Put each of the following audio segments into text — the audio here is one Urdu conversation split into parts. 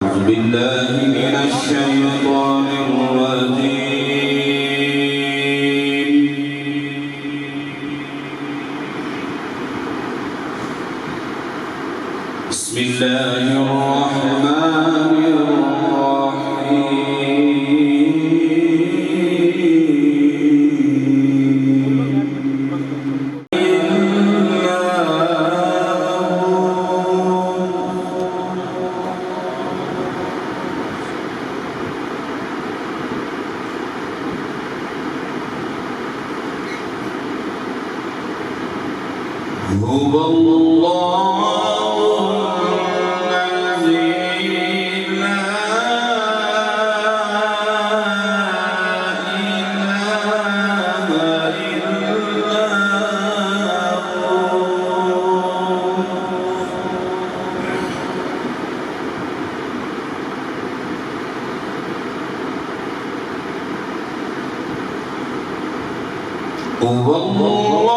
أعوذ بالله من الشيطان الرجيم. بسم الله الرحمن الرحيم. هو الله الذي لا إله إلا هو الله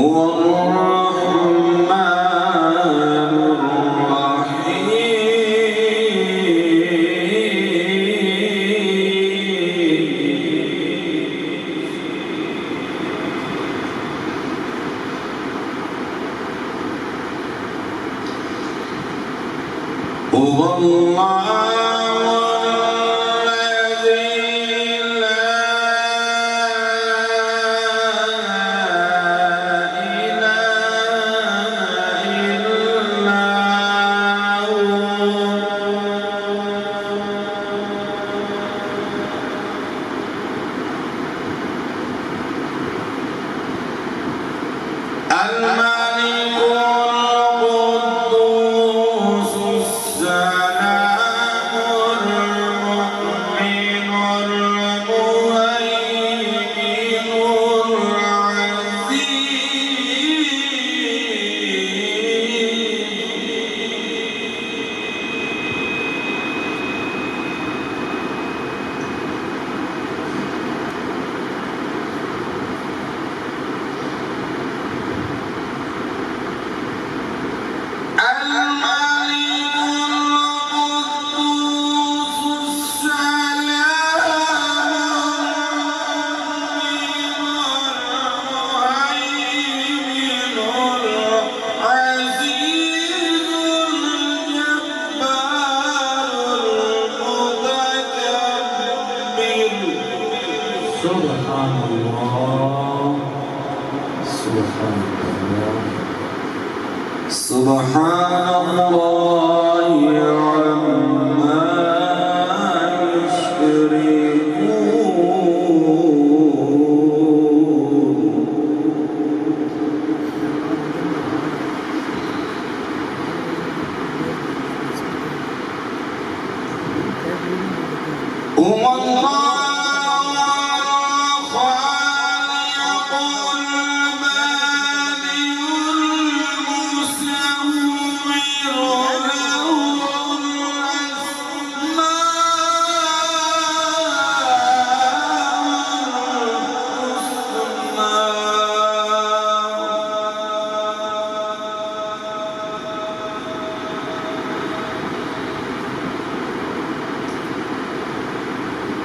هو الرحمن الرحيم. هو الله سبحان الله سبحان الله عما يشركون. هو الله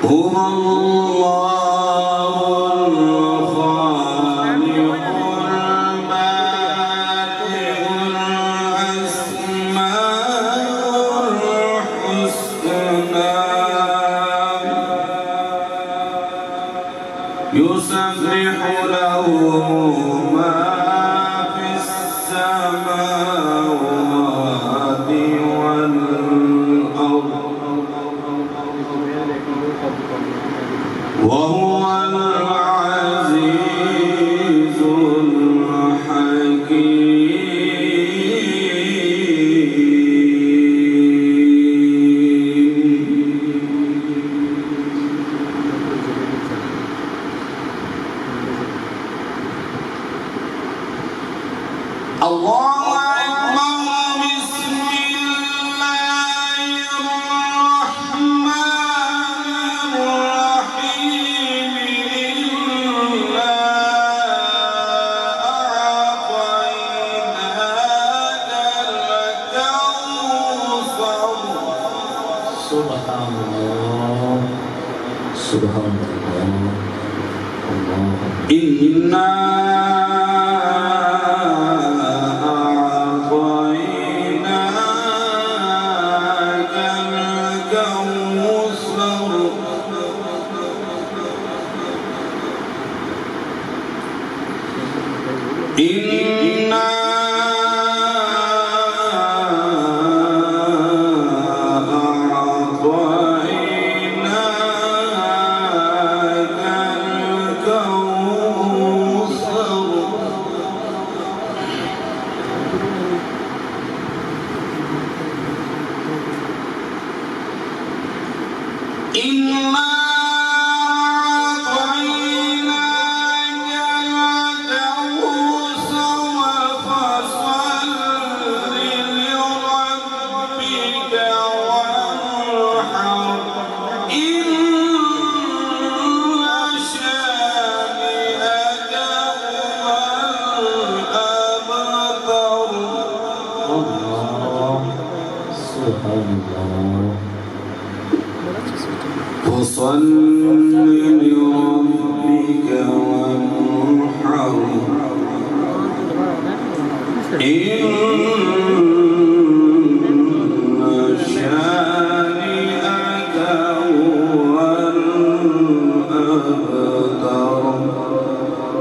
هو الله الخالق البارئ الأسماء الحسنى يسبح له ما في السماوات والأرض وهو العزيز الحكيم. الله أكبر. بسم الله الرحمن الرحيم. إنا أعطيناك الكوثر. سبحان الله سبحان الله الله إنا إنا أعطيناك الكوثر. إنا فصل لربك وانحر إن شانئك هو الأبتر.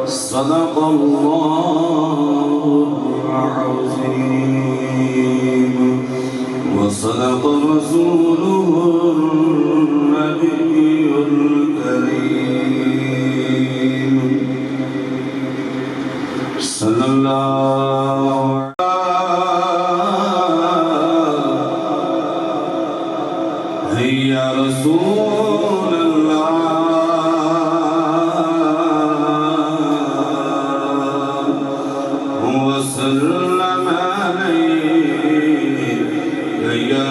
صدق الله العظيم وصدق رسوله النبي الكريم صلى الله عليه يا رسول الله وسلم عليه يا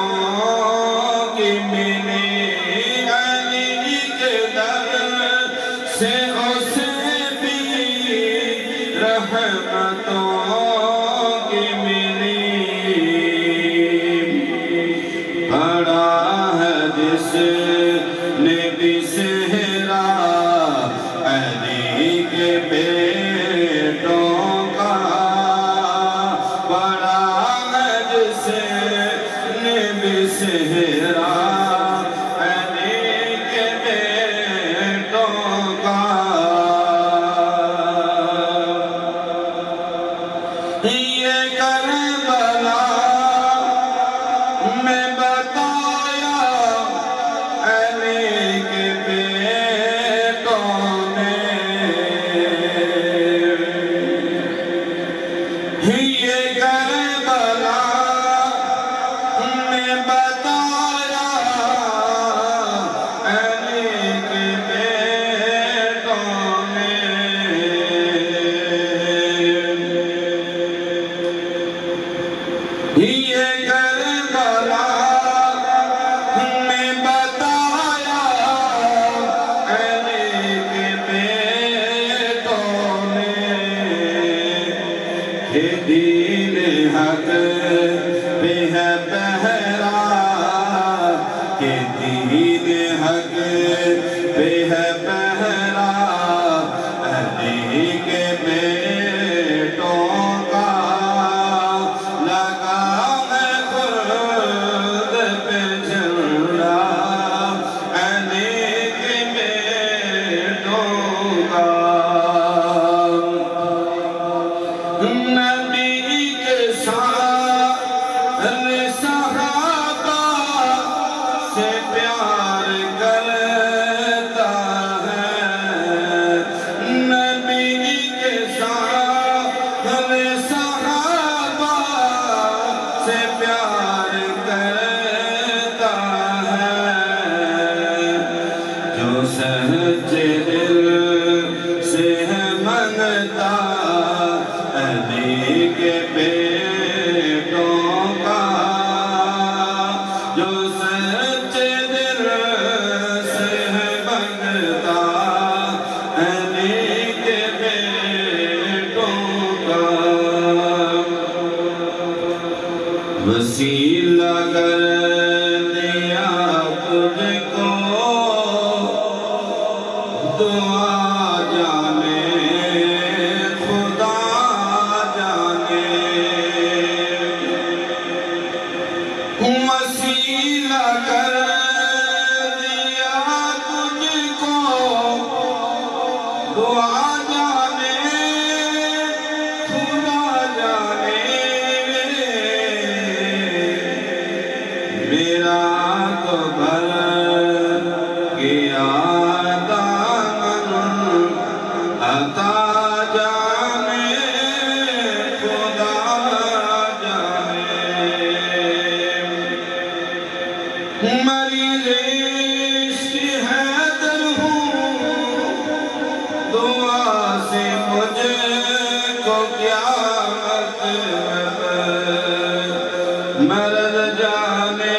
رحمتوں کی ملی علی کے در سے اسے بھی رحمتوں کی ملی پڑھا ہے جس نے بھی سہرا علی کے بیٹوں کا پڑھا سہرا علی کے بیٹوں کا یہ کربلا میں بتایا علی کے بیٹوں نے یہ کربلا دین حق پہ ہے پہرا کہ دین حق پہ ہے پہرا علی کے بیٹوں کا لگا ہے خود پہ جھنڈا علی کے بیٹوں کا نبی کے ساتھ صحابہ سے پیار کرتا ہے نبی کے ساتھ صحابہ سے پیار کرتا ہے جو سچے دل سے منگتا علی کے بیٹوں کا جو سچے دل سے منگتا علی کے بیٹوں کا وسیلہ کر دیا تجھ کو دعا جانے وسیلہ کر دیا تجھ کو دعا جانے خدا جانے میرا تو بھر گیا دامن عطا جانے خدا مریض عشق حیدر ہوں دعا سے مجھ کو قیامت میں مرد جانے